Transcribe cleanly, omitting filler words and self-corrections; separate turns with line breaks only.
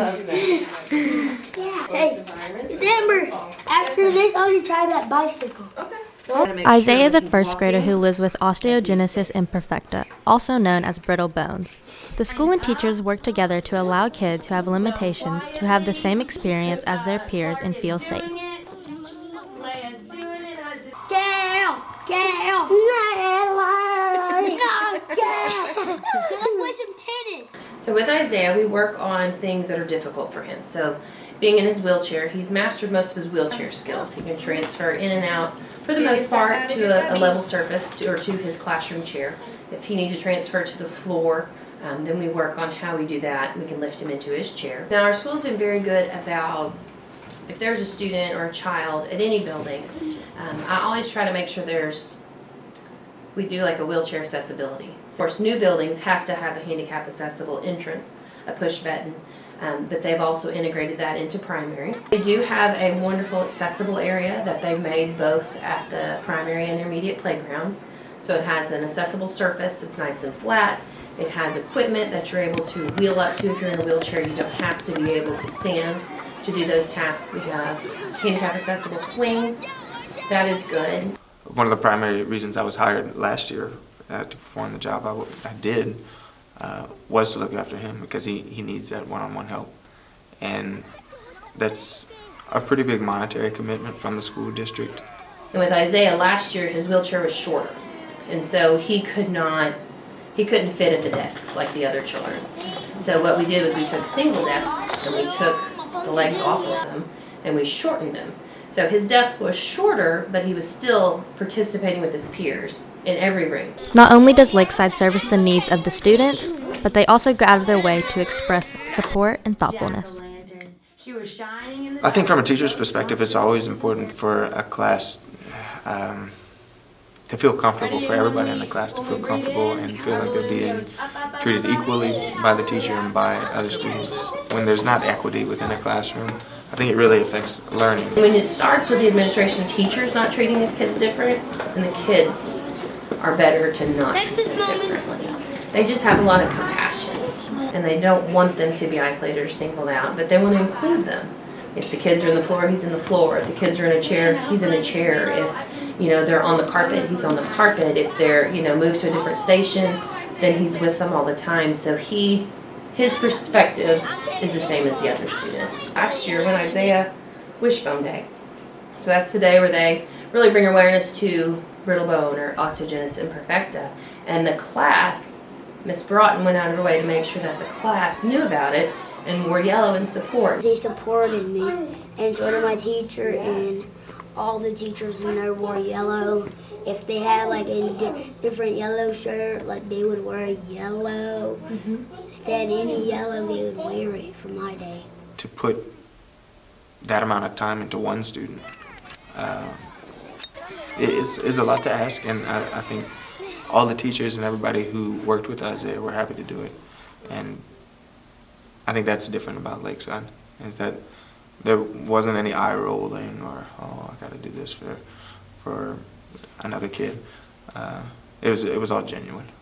loves that.
Yeah. Hey, it's Amber. After this, I want to try that bicycle.
Okay.
Isaiah is a first grader who lives with osteogenesis imperfecta, also known as brittle bones. The school and teachers work together to allow kids who have limitations to have the same experience as their peers and feel safe.
Gail! Gail! Let's play some tennis.
So with Isaiah, we work on things that are difficult for him. So being in his wheelchair, he's mastered most of his wheelchair skills. He can transfer in and out, for the most part, to a level surface or to his classroom chair. If he needs to transfer to the floor, then we work on how we do that. We can lift him into his chair. Now our school's been very good about, if there's a student or a child at any building, I always try to make sure we do like a wheelchair accessibility. Of course, new buildings have to have a handicap accessible entrance, a push button, but they've also integrated that into primary. They do have a wonderful accessible area that they've made both at the primary and intermediate playgrounds. So it has an accessible surface, it's nice and flat. It has equipment that you're able to wheel up to if you're in a wheelchair. You don't have to be able to stand to do those tasks. We have handicap accessible swings. That is good.
One of the primary reasons I was hired last year to perform the job I did was to look after him because he needs that one-on-one help. And that's a pretty big monetary commitment from the school district.
And with Isaiah last year, his wheelchair was shorter. And so he couldn't fit at the desks like the other children. So what we did was we took single desks and we took the legs off of them and we shortened them. So his desk was shorter, but he was still participating with his peers in every room.
Not only does Lakeside service the needs of the students, but they also go out of their way to express support and thoughtfulness.
I think from a teacher's perspective, it's always important for a class to feel comfortable, for everybody in the class to feel comfortable and feel like they're being treated equally by the teacher and by other students. When there's not equity within a classroom, I think it really affects learning.
When it starts with the administration teachers not treating these kids different, and the kids are better to not treat them differently. They just have a lot of compassion, and they don't want them to be isolated or singled out, but they want to include them. If the kids are on the floor, he's in the floor. If the kids are in a chair, he's in a chair. If they're on the carpet, he's on the carpet. If they're moved to a different station, then he's with them all the time. So his perspective is the same as the other students. Last year when Isaiah, Wishbone Day. So that's the day where they really bring awareness to brittle bone or osteogenesis imperfecta. And the class, Miss Broughton went out of her way to make sure that the class knew about it and wore yellow in support.
They supported me, and so did my teacher, and all the teachers in there wore yellow. If they had like any different yellow shirt, like they would wear yellow. If they had any yellow, they would wear it for my day.
To put that amount of time into one student is a lot to ask, and I think all the teachers and everybody who worked with Isaiah were happy to do it. And I think that's different about Lakeside, is that there wasn't any eye rolling or, oh, I got to do this for another kid. It was all genuine.